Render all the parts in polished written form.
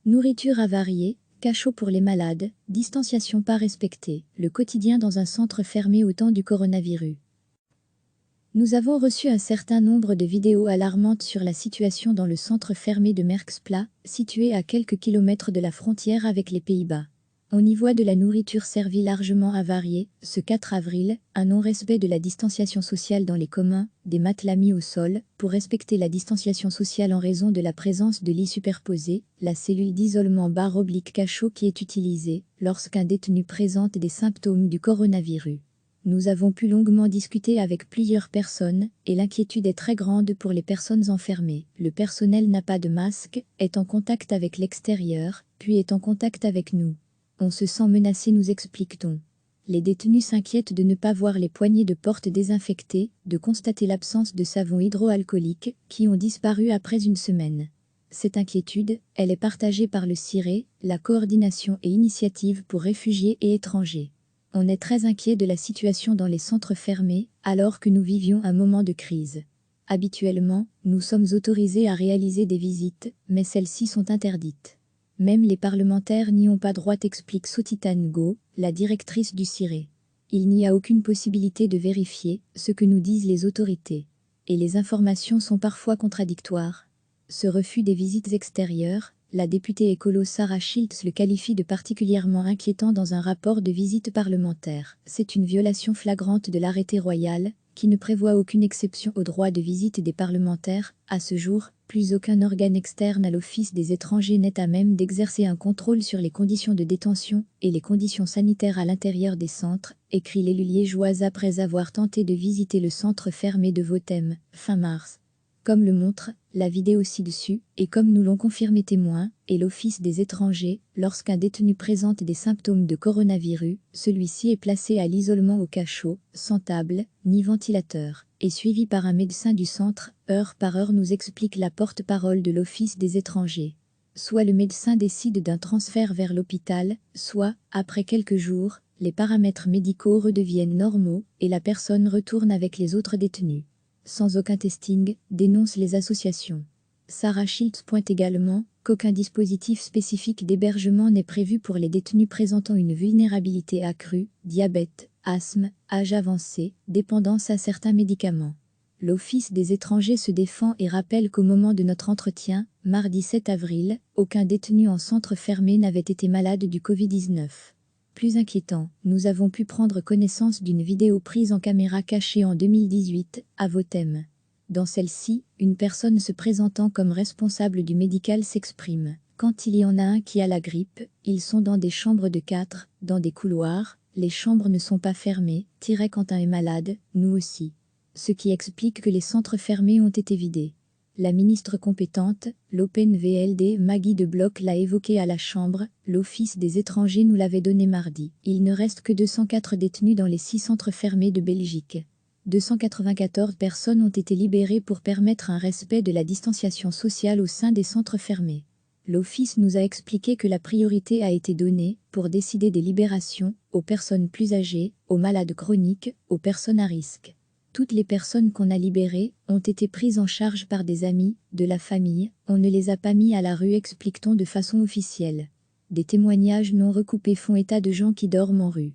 Nourriture avariée, cachot pour les malades, distanciation pas respectée, le quotidien dans un centre fermé au temps du coronavirus. Nous avons reçu un certain nombre de vidéos alarmantes sur la situation dans le centre fermé de Merkspla, situé à quelques kilomètres de la frontière avec les Pays-Bas. On y voit de la nourriture servie largement avariée, ce 4 avril, un non-respect de la distanciation sociale dans les communs, des matelas mis au sol, pour respecter la distanciation sociale en raison de la présence de lits superposés, la cellule d'isolement /cachot qui est utilisée, lorsqu'un détenu présente des symptômes du coronavirus. Nous avons pu longuement discuter avec plusieurs personnes, et l'inquiétude est très grande pour les personnes enfermées. Le personnel n'a pas de masque, est en contact avec l'extérieur, puis est en contact avec nous. On se sent menacé, nous explique-t-on. Les détenus s'inquiètent de ne pas voir les poignées de porte désinfectées, de constater l'absence de savons hydroalcooliques, qui ont disparu après une semaine. Cette inquiétude, elle est partagée par le CIRE, la Coordination et Initiative pour réfugiés et étrangers. On est très inquiet de la situation dans les centres fermés, alors que nous vivions un moment de crise. Habituellement, nous sommes autorisés à réaliser des visites, mais celles-ci sont interdites. Même les parlementaires n'y ont pas droit, explique Sotitan Ngo, la directrice du CIRE. Il n'y a aucune possibilité de vérifier ce que nous disent les autorités. Et les informations sont parfois contradictoires. Ce refus des visites extérieures, la députée écolo Sarah Schiltz le qualifie de particulièrement inquiétant dans un rapport de visite parlementaire. C'est une violation flagrante de l'arrêté royal, qui ne prévoit aucune exception au droit de visite des parlementaires. À ce jour, plus aucun organe externe à l'Office des étrangers n'est à même d'exercer un contrôle sur les conditions de détention et les conditions sanitaires à l'intérieur des centres, écrit l'élu liégeoise après avoir tenté de visiter le centre fermé de Votem, fin mars. Comme le montre la vidéo ci-dessus, et comme nous l'ont confirmé témoins et l'Office des étrangers, lorsqu'un détenu présente des symptômes de coronavirus, celui-ci est placé à l'isolement au cachot, sans table, ni ventilateur, et suivi par un médecin du centre, heure par heure, nous explique la porte-parole de l'Office des étrangers. Soit le médecin décide d'un transfert vers l'hôpital, soit, après quelques jours, les paramètres médicaux redeviennent normaux et la personne retourne avec les autres détenus. Sans aucun testing, dénoncent les associations. Sarah Schiltz pointe également qu'aucun dispositif spécifique d'hébergement n'est prévu pour les détenus présentant une vulnérabilité accrue, diabète, asthme, âge avancé, dépendance à certains médicaments. L'Office des étrangers se défend et rappelle qu'au moment de notre entretien, mardi 7 avril, aucun détenu en centre fermé n'avait été malade du Covid-19. Plus inquiétant, nous avons pu prendre connaissance d'une vidéo prise en caméra cachée en 2018, à Votem. Dans celle-ci, une personne se présentant comme responsable du médical s'exprime. Quand il y en a un qui a la grippe, ils sont dans des chambres de 4, dans des couloirs, les chambres ne sont pas fermées, quand un est malade, nous aussi. Ce qui explique que les centres fermés ont été vidés. La ministre compétente, l'OpenVLD Maggie de Bloch l'a évoqué à la Chambre, l'Office des étrangers nous l'avait donné mardi. Il ne reste que 204 détenus dans les 6 centres fermés de Belgique. 294 personnes ont été libérées pour permettre un respect de la distanciation sociale au sein des centres fermés. L'Office nous a expliqué que la priorité a été donnée, pour décider des libérations, aux personnes plus âgées, aux malades chroniques, aux personnes à risque. Toutes les personnes qu'on a libérées ont été prises en charge par des amis, de la famille, on ne les a pas mis à la rue, explique-t-on de façon officielle. Des témoignages non recoupés font état de gens qui dorment en rue.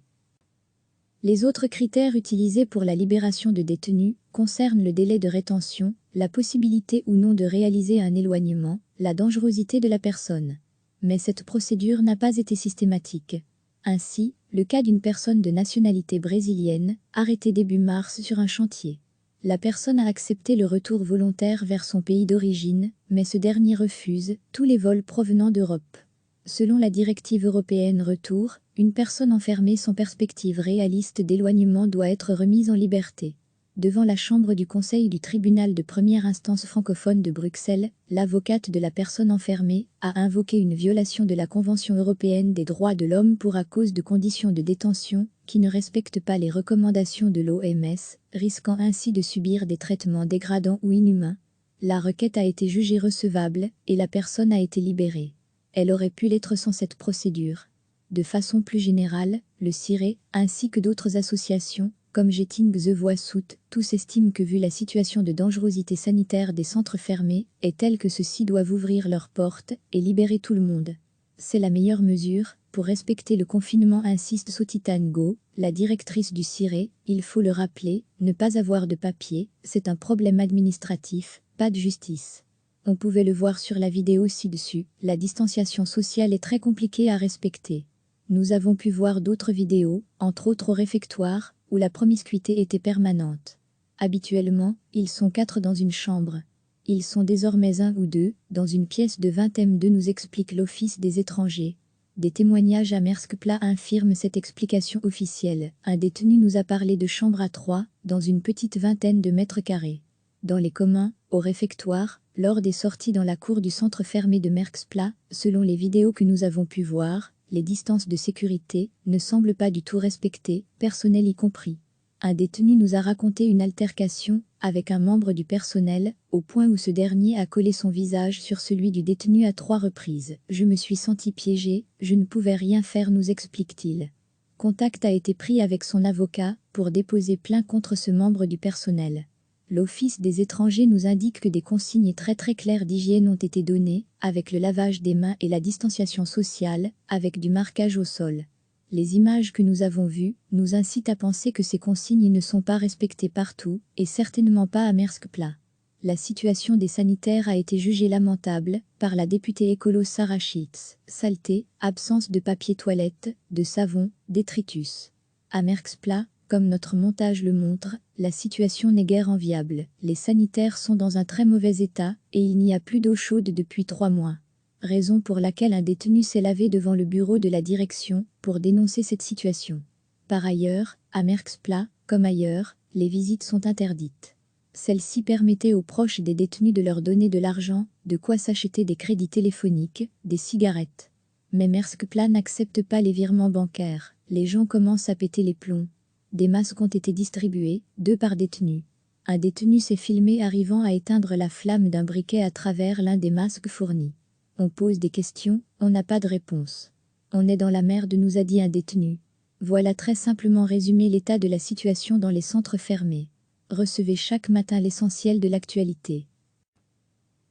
Les autres critères utilisés pour la libération de détenus concernent le délai de rétention, la possibilité ou non de réaliser un éloignement, la dangerosité de la personne. Mais cette procédure n'a pas été systématique. Ainsi, le cas d'une personne de nationalité brésilienne, arrêtée début mars sur un chantier. La personne a accepté le retour volontaire vers son pays d'origine, mais ce dernier refuse tous les vols provenant d'Europe. Selon la directive européenne Retour, une personne enfermée sans perspective réaliste d'éloignement doit être remise en liberté. Devant la chambre du conseil du tribunal de première instance francophone de Bruxelles, l'avocate de la personne enfermée a invoqué une violation de la Convention européenne des droits de l'homme à cause de conditions de détention qui ne respectent pas les recommandations de l'OMS, risquant ainsi de subir des traitements dégradants ou inhumains. La requête a été jugée recevable et la personne a été libérée. Elle aurait pu l'être sans cette procédure. De façon plus générale, le CIRE, ainsi que d'autres associations, Comme Getting the Voice Out, tous estiment que vu la situation de dangerosité sanitaire des centres fermés, est telle que ceux-ci doivent ouvrir leurs portes et libérer tout le monde. C'est la meilleure mesure, pour respecter le confinement, insiste Sotitan Go, la directrice du CIRE. Il faut le rappeler, ne pas avoir de papier, c'est un problème administratif, pas de justice. On pouvait le voir sur la vidéo ci-dessus, la distanciation sociale est très compliquée à respecter. Nous avons pu voir d'autres vidéos, entre autres au réfectoire, où la promiscuité était permanente. Habituellement, ils sont 4 dans une chambre. Ils sont désormais 1 ou 2, dans une pièce de 20 m2, nous explique l'Office des étrangers. Des témoignages à Merskpla infirment cette explication officielle. Un détenu nous a parlé de chambres à 3, dans une petite vingtaine de mètres carrés. Dans les communs, au réfectoire, lors des sorties dans la cour du centre fermé de Merskpla, selon les vidéos que nous avons pu voir, les distances de sécurité ne semblent pas du tout respectées, personnel y compris. Un détenu nous a raconté une altercation avec un membre du personnel, au point où ce dernier a collé son visage sur celui du détenu à 3 reprises. « Je me suis senti piégé, je ne pouvais rien faire », nous explique-t-il. Contact a été pris avec son avocat pour déposer plainte contre ce membre du personnel. L'Office des étrangers nous indique que des consignes très claires d'hygiène ont été données, avec le lavage des mains et la distanciation sociale, avec du marquage au sol. Les images que nous avons vues nous incitent à penser que ces consignes ne sont pas respectées partout, et certainement pas à Merskpla. La situation des sanitaires a été jugée lamentable par la députée écolo Sarah Schiltz. Saleté, absence de papier toilette, de savon, détritus. À Merskpla, comme notre montage le montre, la situation n'est guère enviable. Les sanitaires sont dans un très mauvais état et il n'y a plus d'eau chaude depuis 3 mois. Raison pour laquelle un détenu s'est lavé devant le bureau de la direction pour dénoncer cette situation. Par ailleurs, à Merskpla, comme ailleurs, les visites sont interdites. Celles-ci permettaient aux proches des détenus de leur donner de l'argent, de quoi s'acheter des crédits téléphoniques, des cigarettes. Mais Merskpla n'accepte pas les virements bancaires. Les gens commencent à péter les plombs. Des masques ont été distribués, 2 par détenu. Un détenu s'est filmé arrivant à éteindre la flamme d'un briquet à travers l'un des masques fournis. On pose des questions, on n'a pas de réponse. On est dans la merde, nous a dit un détenu. Voilà très simplement résumé l'état de la situation dans les centres fermés. Recevez chaque matin l'essentiel de l'actualité.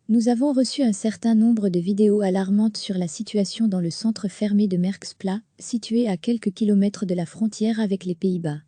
Nous avons reçu un certain nombre de vidéos alarmantes sur la situation dans le centre fermé de Merskpla, situé à quelques kilomètres de la frontière avec les Pays-Bas.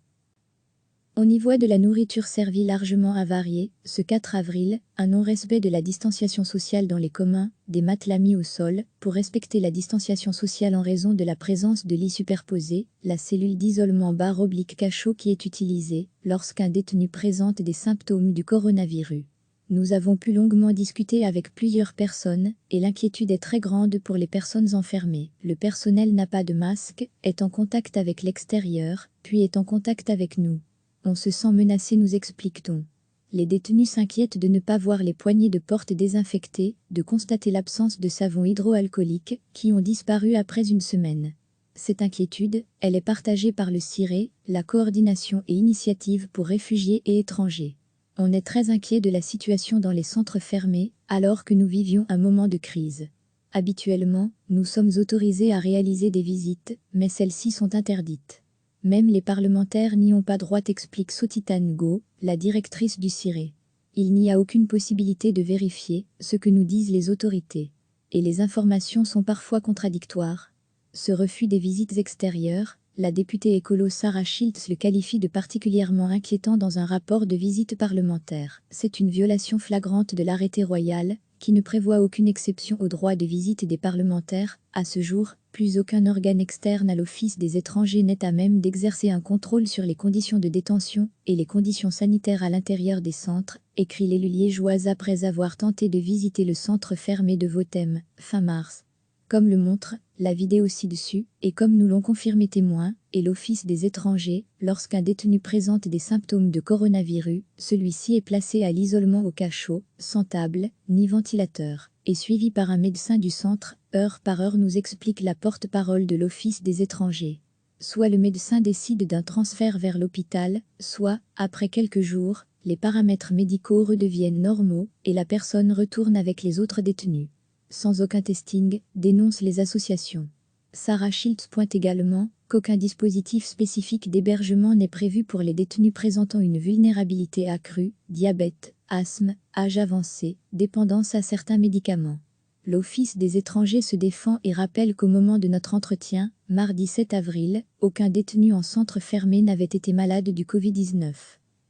On y voit de la nourriture servie largement avariée. Ce 4 avril, un non-respect de la distanciation sociale dans les communs, des matelas mis au sol, pour respecter la distanciation sociale en raison de la présence de lits superposés, la cellule d'isolement /cachot qui est utilisée lorsqu'un détenu présente des symptômes du coronavirus. Nous avons pu longuement discuter avec plusieurs personnes, et l'inquiétude est très grande pour les personnes enfermées. Le personnel n'a pas de masque, est en contact avec l'extérieur, puis est en contact avec nous. On se sent menacé, nous explique-t-on. Les détenus s'inquiètent de ne pas voir les poignées de porte désinfectées, de constater l'absence de savon hydroalcoolique, qui ont disparu après une semaine. Cette inquiétude, elle est partagée par le CIRE, la Coordination et Initiative pour réfugiés et étrangers. On est très inquiet de la situation dans les centres fermés, alors que nous vivions un moment de crise. Habituellement, nous sommes autorisés à réaliser des visites, mais celles-ci sont interdites. Même les parlementaires n'y ont pas droit, explique Sotitan Go, la directrice du CIRE. Il n'y a aucune possibilité de vérifier ce que nous disent les autorités. Et les informations sont parfois contradictoires. Ce refus des visites extérieures, la députée écolo Sarah Schiltz le qualifie de particulièrement inquiétant dans un rapport de visite parlementaire. C'est une violation flagrante de l'arrêté royal, qui ne prévoit aucune exception au droit de visite des parlementaires. À ce jour, plus aucun organe externe à l'Office des étrangers n'est à même d'exercer un contrôle sur les conditions de détention et les conditions sanitaires à l'intérieur des centres, écrit l'élu liégeoise après avoir tenté de visiter le centre fermé de Votem, fin mars. Comme le montre la vidéo ci-dessus, et comme nous l'ont confirmé témoins et l'Office des étrangers, lorsqu'un détenu présente des symptômes de coronavirus, celui-ci est placé à l'isolement au cachot, sans table, ni ventilateur, et suivi par un médecin du centre, heure par heure, nous explique la porte-parole de l'Office des étrangers. Soit le médecin décide d'un transfert vers l'hôpital, soit, après quelques jours, les paramètres médicaux redeviennent normaux et la personne retourne avec les autres détenus. Sans aucun testing, dénoncent les associations. Sarah Schiltz pointe également qu'aucun dispositif spécifique d'hébergement n'est prévu pour les détenus présentant une vulnérabilité accrue, diabète, asthme, âge avancé, dépendance à certains médicaments. L'Office des étrangers se défend et rappelle qu'au moment de notre entretien, mardi 7 avril, aucun détenu en centre fermé n'avait été malade du Covid-19.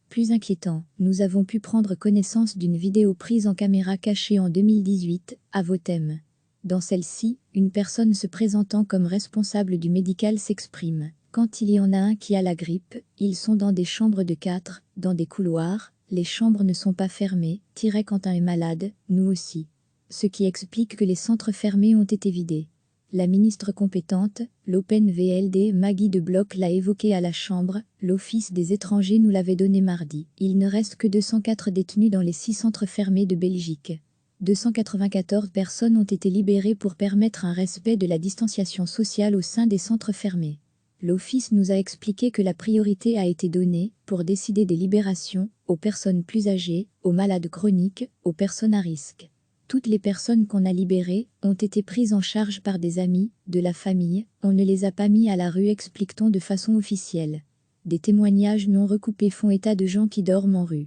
Plus inquiétant, nous avons pu prendre connaissance d'une vidéo prise en caméra cachée en 2018, à Vothème. Dans celle-ci, une personne se présentant comme responsable du médical s'exprime. Quand il y en a un qui a la grippe, ils sont dans des chambres de 4, dans des couloirs, les chambres ne sont pas fermées, quand un est malade, nous aussi. Ce qui explique que les centres fermés ont été vidés. La ministre compétente, l'OpenVLD Maggie de Bloch l'a évoqué à la Chambre, l'Office des étrangers nous l'avait donné mardi. Il ne reste que 204 détenus dans les 6 centres fermés de Belgique. 294 personnes ont été libérées pour permettre un respect de la distanciation sociale au sein des centres fermés. L'Office nous a expliqué que la priorité a été donnée, pour décider des libérations, aux personnes plus âgées, aux malades chroniques, aux personnes à risque. Toutes les personnes qu'on a libérées ont été prises en charge par des amis, de la famille, on ne les a pas mis à la rue, explique-t-on de façon officielle. Des témoignages non recoupés font état de gens qui dorment en rue.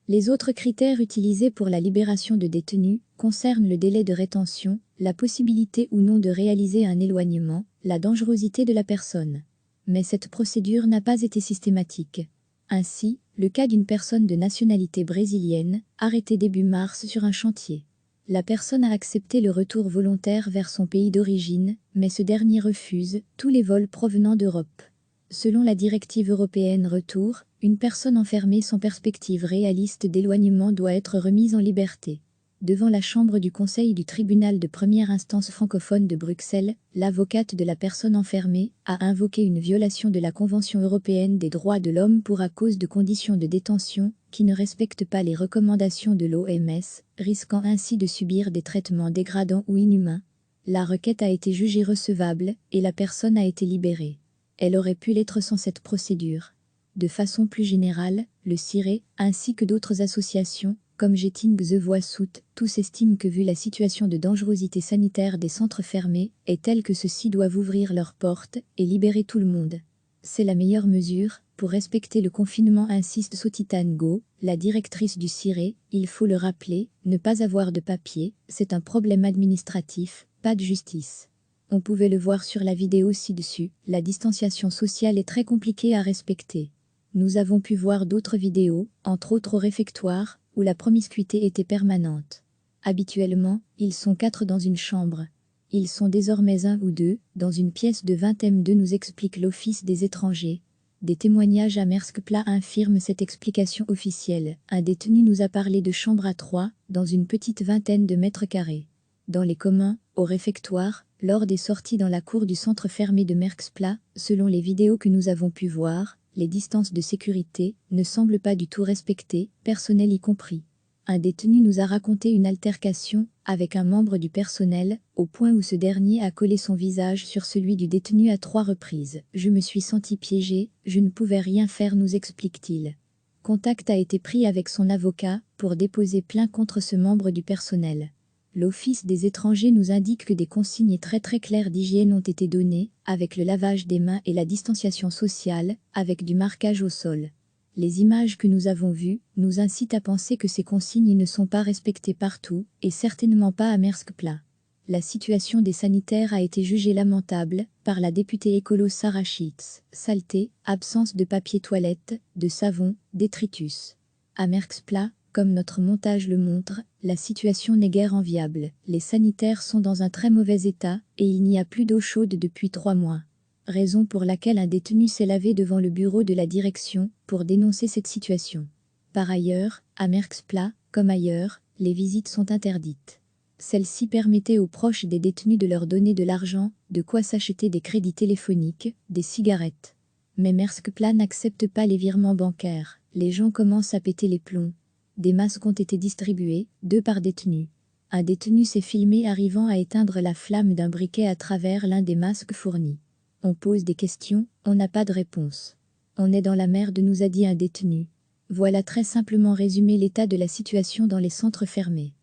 Les autres critères utilisés pour la libération de détenus concernent le délai de rétention, la possibilité ou non de réaliser un éloignement, la dangerosité de la personne. Mais cette procédure n'a pas été systématique. Ainsi, le cas d'une personne de nationalité brésilienne, arrêtée début mars sur un chantier. La personne a accepté le retour volontaire vers son pays d'origine, mais ce dernier refuse tous les vols provenant d'Europe. Selon la directive européenne Retour, une personne enfermée sans perspective réaliste d'éloignement doit être remise en liberté. Devant la chambre du Conseil du tribunal de première instance francophone de Bruxelles, l'avocate de la personne enfermée a invoqué une violation de la Convention européenne des droits de l'homme pour à cause de conditions de détention qui ne respectent pas les recommandations de l'OMS, risquant ainsi de subir des traitements dégradants ou inhumains. La requête a été jugée recevable et la personne a été libérée. Elle aurait pu l'être sans cette procédure. De façon plus générale, le CIRE, ainsi que d'autres associations, comme Getting the Voice Out, tous estiment que vu la situation de dangerosité sanitaire des centres fermés, est telle que ceux-ci doivent ouvrir leurs portes et libérer tout le monde. C'est la meilleure mesure, pour respecter le confinement, insiste Sotitane Go, la directrice du CIRE, il faut le rappeler, ne pas avoir de papier, c'est un problème administratif, pas de justice. On pouvait le voir sur la vidéo ci-dessus, la distanciation sociale est très compliquée à respecter. Nous avons pu voir d'autres vidéos, entre autres au réfectoire, où la promiscuité était permanente. Habituellement, ils sont 4 dans une chambre. Ils sont désormais 1 ou 2, dans une pièce de 20 m2, nous explique l'Office des étrangers. Des témoignages à Merskpla infirment cette explication officielle. Un détenu nous a parlé de chambre à 3, dans une petite vingtaine de mètres carrés. Dans les communs, au réfectoire, lors des sorties dans la cour du centre fermé de Merskpla, selon les vidéos que nous avons pu voir, les distances de sécurité ne semblent pas du tout respectées, personnel y compris. Un détenu nous a raconté une altercation avec un membre du personnel, au point où ce dernier a collé son visage sur celui du détenu à 3 reprises. « Je me suis senti piégé, je ne pouvais rien faire », nous explique-t-il. Contact a été pris avec son avocat pour déposer plainte contre ce membre du personnel. L'Office des étrangers nous indique que des consignes très claires d'hygiène ont été données, avec le lavage des mains et la distanciation sociale, avec du marquage au sol. Les images que nous avons vues nous incitent à penser que ces consignes ne sont pas respectées partout, et certainement pas à Merskpla. La situation des sanitaires a été jugée lamentable par la députée écolo Sarah Schitz. Saleté, absence de papier toilette, de savon, détritus. À Merskpla, comme notre montage le montre, la situation n'est guère enviable. Les sanitaires sont dans un très mauvais état et il n'y a plus d'eau chaude depuis 3 mois. Raison pour laquelle un détenu s'est lavé devant le bureau de la direction pour dénoncer cette situation. Par ailleurs, à Merskpla, comme ailleurs, les visites sont interdites. Celles-ci permettaient aux proches des détenus de leur donner de l'argent, de quoi s'acheter des crédits téléphoniques, des cigarettes. Mais Merskpla n'accepte pas les virements bancaires. Les gens commencent à péter les plombs. Des masques ont été distribués, 2 par détenu. Un détenu s'est filmé arrivant à éteindre la flamme d'un briquet à travers l'un des masques fournis. On pose des questions, on n'a pas de réponse. On est dans la merde, nous a dit un détenu. Voilà très simplement résumé l'état de la situation dans les centres fermés.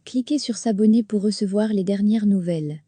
Cliquez sur s'abonner pour recevoir les dernières nouvelles.